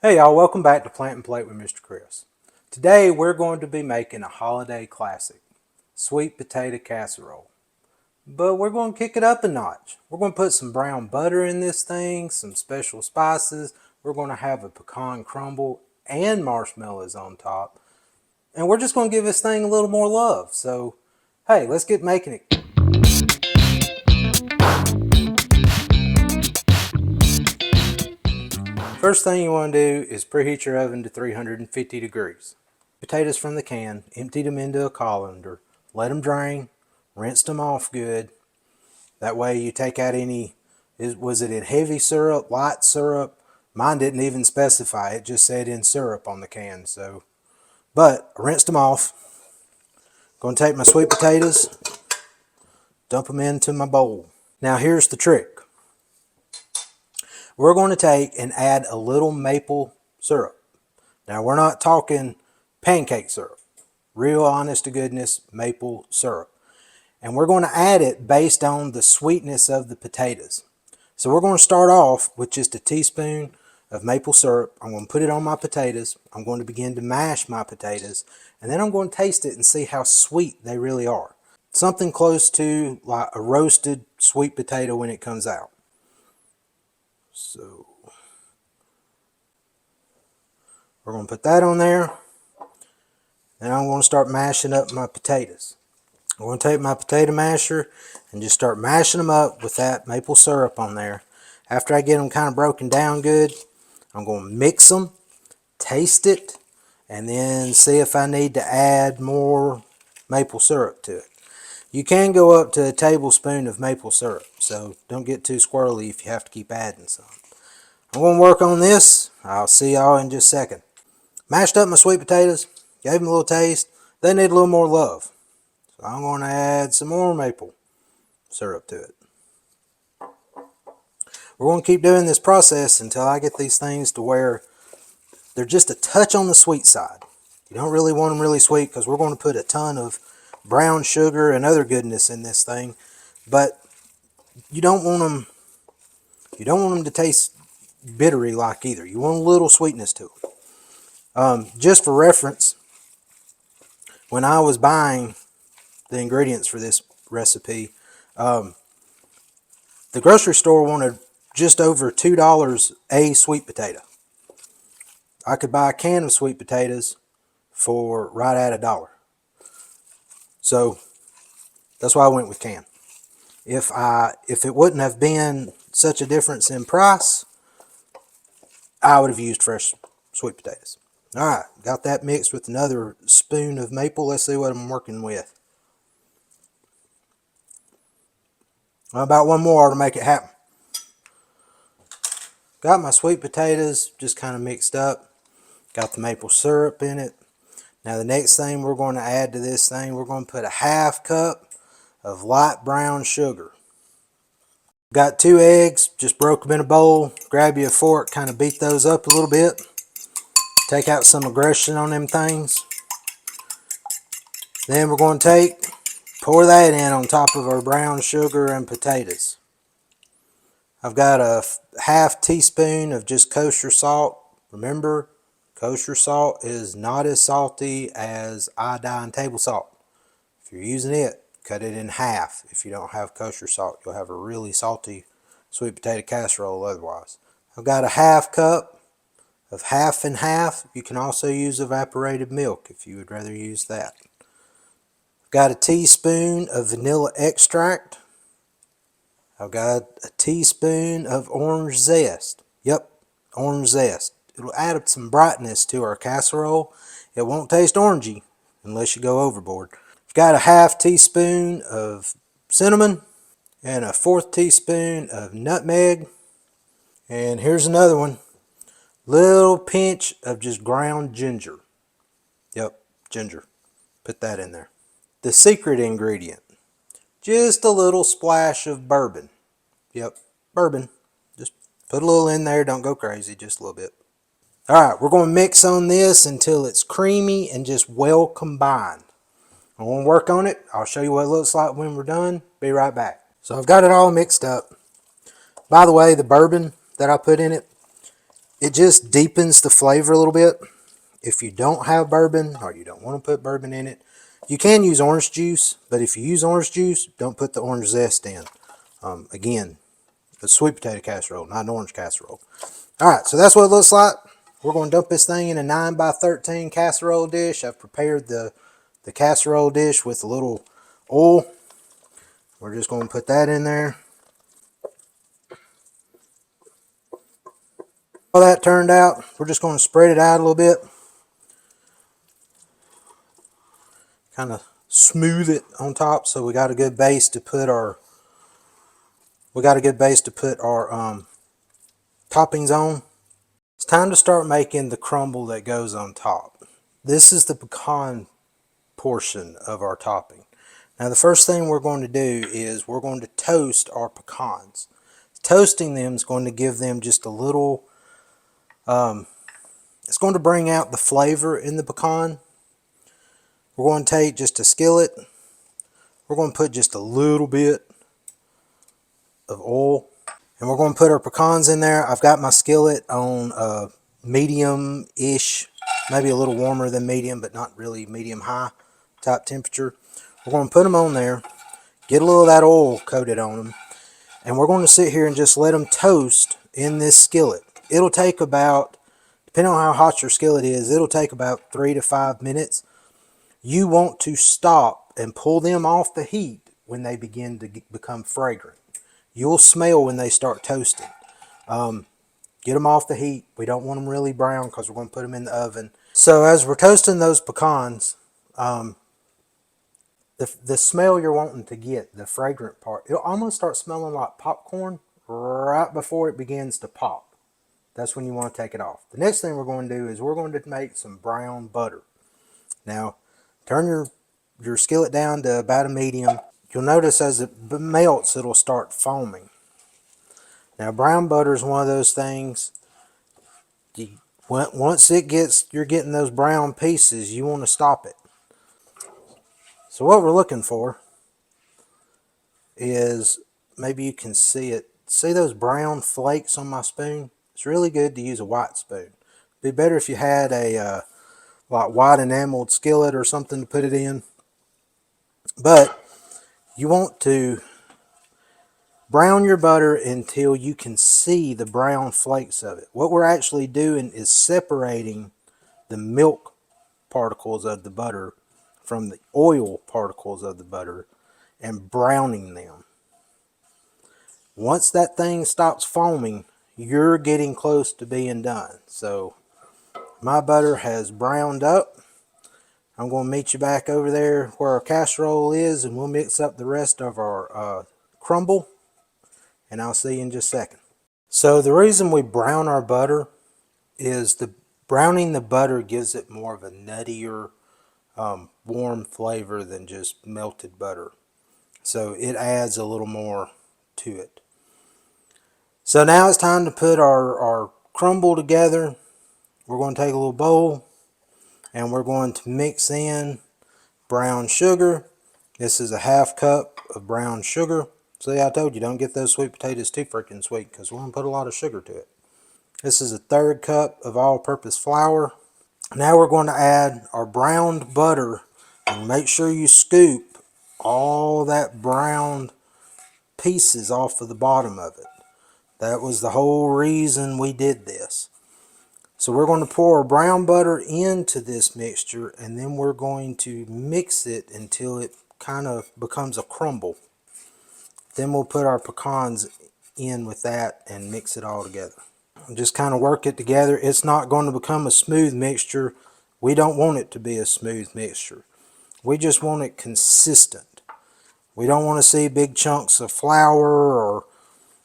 Hey y'all, welcome back to Plant and Plate with Mr. Chris. Today we're going to be making a holiday classic, sweet potato casserole. But we're going to kick it up a notch. We're going to put some brown butter in this thing, some special spices. We're going to have a pecan crumble and marshmallows on top. And we're just going to give this thing a little more love. So, hey, let's get making it. First thing you want to do is preheat your oven to 350 degrees. Potatoes from the can, emptied them into a colander, let them drain, rinsed them off good. That way you take out any, was it in heavy syrup, light syrup? Mine didn't even specify, it just said in syrup on the can. But I rinsed them off. Going to take my sweet potatoes, dump them into my bowl. Now here's the trick. We're going to take and add a little maple syrup. Now we're not talking pancake syrup. Real honest to goodness maple syrup. And we're going to add it based on the sweetness of the potatoes. So we're going to start off with just a teaspoon of maple syrup. I'm going to put it on my potatoes. I'm going to begin to mash my potatoes. And then I'm going to taste it and see how sweet they really are. Something close to like a roasted sweet potato when it comes out. So we're going to put that on there. Then I'm going to start mashing up my potatoes. I'm going to take my potato masher and just start mashing them up with that maple syrup on there. After I get them kind of broken down good, I'm going to mix them, taste it, and then see if I need to add more maple syrup to it. You can go up to a tablespoon of maple syrup, so don't get too squirrely if you have to keep adding some. I'm going to work on this. I'll see y'all in just a second. Mashed up my sweet potatoes, gave them a little taste. They need a little more love. So I'm going to add some more maple syrup to it. We're going to keep doing this process until I get these things to where they're just a touch on the sweet side. You don't really want them really sweet because we're going to put a ton of brown sugar and other goodness in this thing. But you don't want them to taste bittery like either. You want a little sweetness to them. Just for reference, when I was buying the ingredients for this recipe, the grocery store wanted just over $2 a sweet potato. I could buy a can of sweet potatoes for right at $1. So that's why I went with can. If it wouldn't have been such a difference in price, I would have used fresh sweet potatoes. All right, got that mixed with another spoon of maple. Let's see what I'm working with. About one more to make it happen. Got my sweet potatoes just kind of mixed up. Got the maple syrup in it. Now the next thing we're going to add to this thing, we're going to put a ½ cup of light brown sugar. Got 2 eggs, just broke them in a bowl. Grab you a fork, kind of beat those up a little bit. Take out some aggression on them things. Then we're going to pour that in on top of our brown sugar and potatoes. I've got a ½ teaspoon of just kosher salt. Remember, kosher salt is not as salty as iodine table salt. If you're using it, cut it in half. If you don't have kosher salt, you'll have a really salty sweet potato casserole otherwise. I've got a ½ cup of half and half. You can also use evaporated milk if you would rather use that. I've got a teaspoon of vanilla extract. I've got a teaspoon of orange zest. Yep, orange zest. It'll add some brightness to our casserole. It won't taste orangey unless you go overboard. I've got a ½ teaspoon of cinnamon and a 1/4 teaspoon of nutmeg. And here's another one. Little pinch of just ground ginger. Yep, ginger. Put that in there. The secret ingredient. Just a little splash of bourbon. Yep, bourbon. Just put a little in there. Don't go crazy. Just a little bit. Alright, we're going to mix on this until it's creamy and just well combined. I'm going to work on it. I'll show you what it looks like when we're done. Be right back. So I've got it all mixed up. By the way, the bourbon that I put in it, It just deepens the flavor a little bit. If you don't have bourbon or you don't want to put bourbon in it, you can use orange juice, but if you use orange juice, don't put the orange zest in. Again, a sweet potato casserole, not an orange casserole. All right, so that's what it looks like. We're going to dump this thing in a 9 by 13 casserole dish. I've prepared the casserole dish with a little oil. We're just going to put that in there. All that turned out, we're just going to spread it out a little bit. Kind of smooth it on top so we got a good base to put our toppings on. It's time to start making the crumble that goes on top. This is the pecan portion of our topping. Now the first thing we're going to do is we're going to toast our pecans. Toasting them is going to give them just a little, it's going to bring out the flavor in the pecan. We're going to take just a skillet. We're going to put just a little bit of oil. And we're going to put our pecans in there. I've got my skillet on medium-ish, maybe a little warmer than medium, but not really medium-high type temperature. We're going to put them on there, get a little of that oil coated on them, and we're going to sit here and just let them toast in this skillet. It'll take about, depending on how hot your skillet is, it'll take about 3 to 5 minutes. You want to stop and pull them off the heat when they begin to become fragrant. You'll smell when they start toasting. Get them off the heat. We don't want them really brown because we're going to put them in the oven. So as we're toasting those pecans, the smell you're wanting to get, the fragrant part, it'll almost start smelling like popcorn right before it begins to pop. That's when you want to take it off. The next thing we're going to do is we're going to make some brown butter. Now, turn your skillet down to about a medium. You'll notice as it melts, it'll start foaming. Now, brown butter is one of those things, once you're getting those brown pieces, you want to stop it. So what we're looking for is, maybe you can see it. See those brown flakes on my spoon? It's really good to use a white spoon. It'd be better if you had a like white enameled skillet or something to put it in. But you want to brown your butter until you can see the brown flakes of it. What we're actually doing is separating the milk particles of the butter from the oil particles of the butter and browning them. Once that thing stops foaming, you're getting close to being done. So my butter has browned up. I'm going to meet you back over there where our casserole is, and we'll mix up the rest of our crumble, and I'll see you in just a second. So the reason we brown our butter is browning the butter gives it more of a nuttier, warm flavor than just melted butter. So it adds a little more to it. So now it's time to put our crumble together. We're going to take a little bowl and we're going to mix in brown sugar. This is a ½ cup of brown sugar. See, I told you, don't get those sweet potatoes too freaking sweet because we're going to put a lot of sugar to it. This is a ½ cup of all-purpose flour. Now we're going to add our browned butter, and make sure you scoop all that browned pieces off of the bottom of it. That was the whole reason we did this. So we're going to pour our brown butter into this mixture, and then we're going to mix it until it kind of becomes a crumble. Then we'll put our pecans in with that and mix it all together. Just kind of work it together. It's not going to become a smooth mixture. We don't want it to be a smooth mixture. We just want it consistent. We don't want to see big chunks of flour or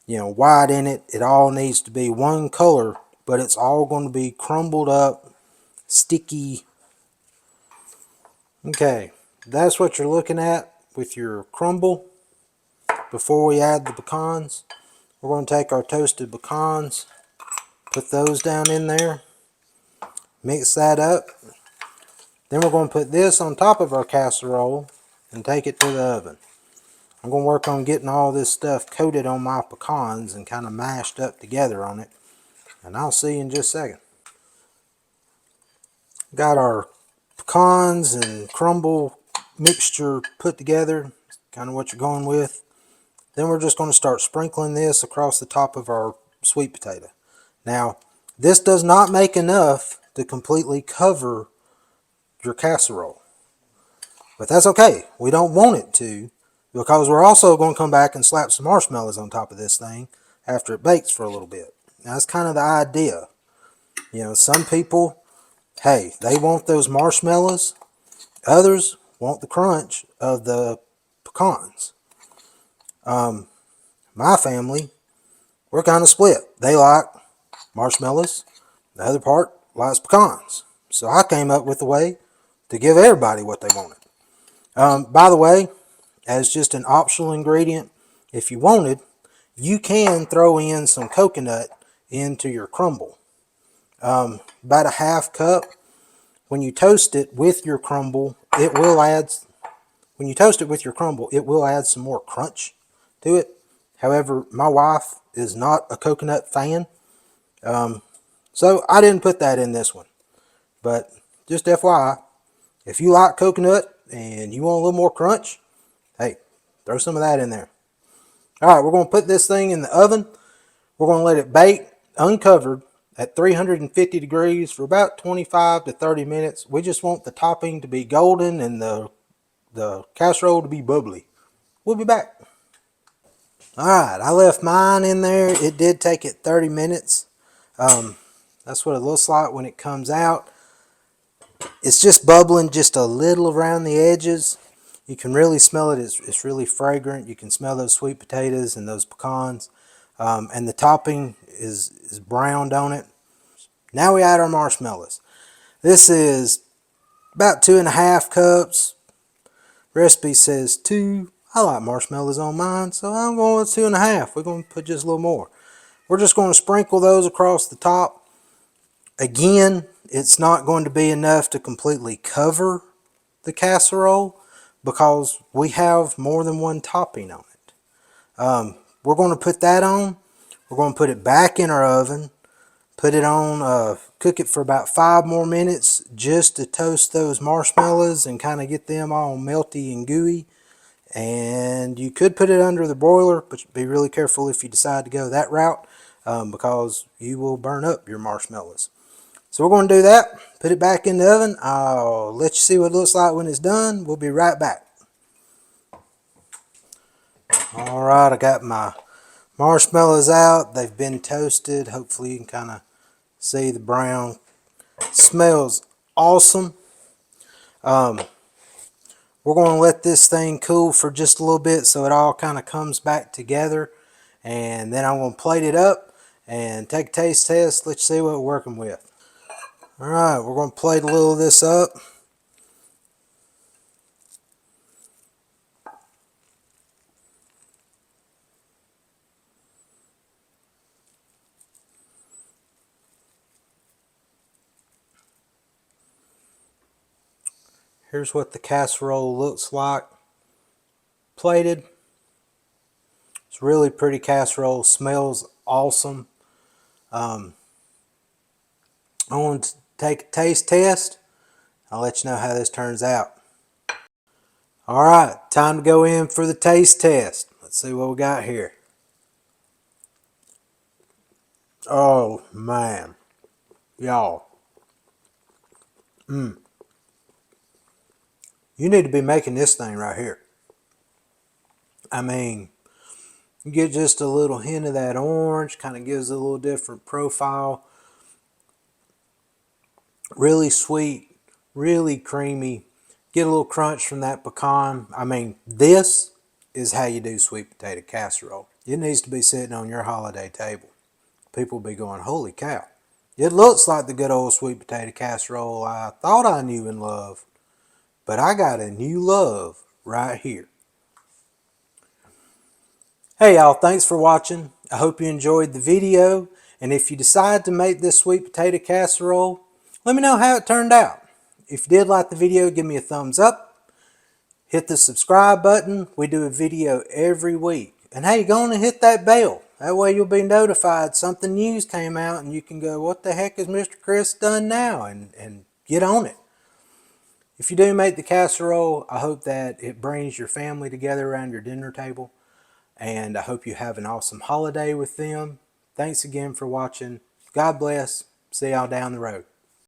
white in it. It all needs to be one color, but it's all going to be crumbled up, sticky. Okay, that's what you're looking at with your crumble. Before we add the pecans, we're going to take our toasted pecans, put those down in there, mix that up. Then we're going to put this on top of our casserole and take it to the oven. I'm going to work on getting all this stuff coated on my pecans and kind of mashed up together on it. and I'll see you in just a second. Got our pecans and crumble mixture put together, kind of what you're going with. Then we're just going to start sprinkling this across the top of our sweet potato. Now, this does not make enough to completely cover your casserole. But that's okay. We don't want it to, because we're also going to come back and slap some marshmallows on top of this thing after it bakes for a little bit. Now, that's kind of the idea. You know, some people, hey, they want those marshmallows. Others want the crunch of the pecans. My family, we're kind of split. They like marshmallows. The other part likes pecans. So I came up with a way to give everybody what they wanted. By the way, as just an optional ingredient, if you wanted, you can throw in some coconut into your crumble. About a half cup. When you toast it with your crumble, it will add some more crunch to it. However, my wife is not a coconut fan, so I didn't put that in this one. But just FYI, if you like coconut and you want a little more crunch, hey, throw some of that in there. All right, we're going to put this thing in the oven. We're going to let it bake uncovered at 350 degrees for about 25 to 30 minutes. We just want the topping to be golden and the casserole to be bubbly. We'll be back. All right, I left mine in there. It did take it 30 minutes. That's what it looks like when it comes out. It's just bubbling just a little around the edges. You can really smell it. It's really fragrant. You can smell those sweet potatoes and those pecans. And the topping is browned on it. Now we add our marshmallows. This is about 2.5 cups. Recipe says 2. I like marshmallows on mine, so I'm going with 2.5. We're going to put just a little more. We're just going to sprinkle those across the top. Again, it's not going to be enough to completely cover the casserole because we have more than one topping on it. We're going to put that on. We're going to put it back in our oven. Put it on, cook it for about 5 more minutes just to toast those marshmallows and kind of get them all melty and gooey. And you could put it under the broiler, but be really careful if you decide to go that route because you will burn up your marshmallows. So we're going to do that. Put it back in the oven. I'll let you see what it looks like when it's done. We'll be right back. All right, I got my marshmallows out. They've been toasted. Hopefully you can kind of see the brown. Smells awesome. We're going to let this thing cool for just a little bit so it all kind of comes back together. And then I'm going to plate it up and take a taste test. Let's see what we're working with. All right, we're going to plate a little of this up. Here's what the casserole looks like plated. It's really pretty casserole. Smells awesome. I want to take a taste test. I'll let you know how this turns out. All right, time to go in for the taste test. Let's see what we got here. Oh man, y'all. You need to be making this thing right here. I mean, you get just a little hint of that orange, kind of gives it a little different profile. Really sweet, really creamy. Get a little crunch from that pecan. I mean, this is how you do sweet potato casserole. It needs to be sitting on your holiday table. People will be going, holy cow. It looks like the good old sweet potato casserole I thought I knew and loved. But I got a new love right here. Hey y'all, thanks for watching. I hope you enjoyed the video. And if you decide to make this sweet potato casserole, let me know how it turned out. If you did like the video, give me a thumbs up. Hit the subscribe button. We do a video every week. And hey, go on and hit that bell. That way you'll be notified something news came out and you can go, what the heck has Mr. Chris done now? And get on it. If you do make the casserole, I hope that it brings your family together around your dinner table. And I hope you have an awesome holiday with them. Thanks again for watching. God bless. See y'all down the road.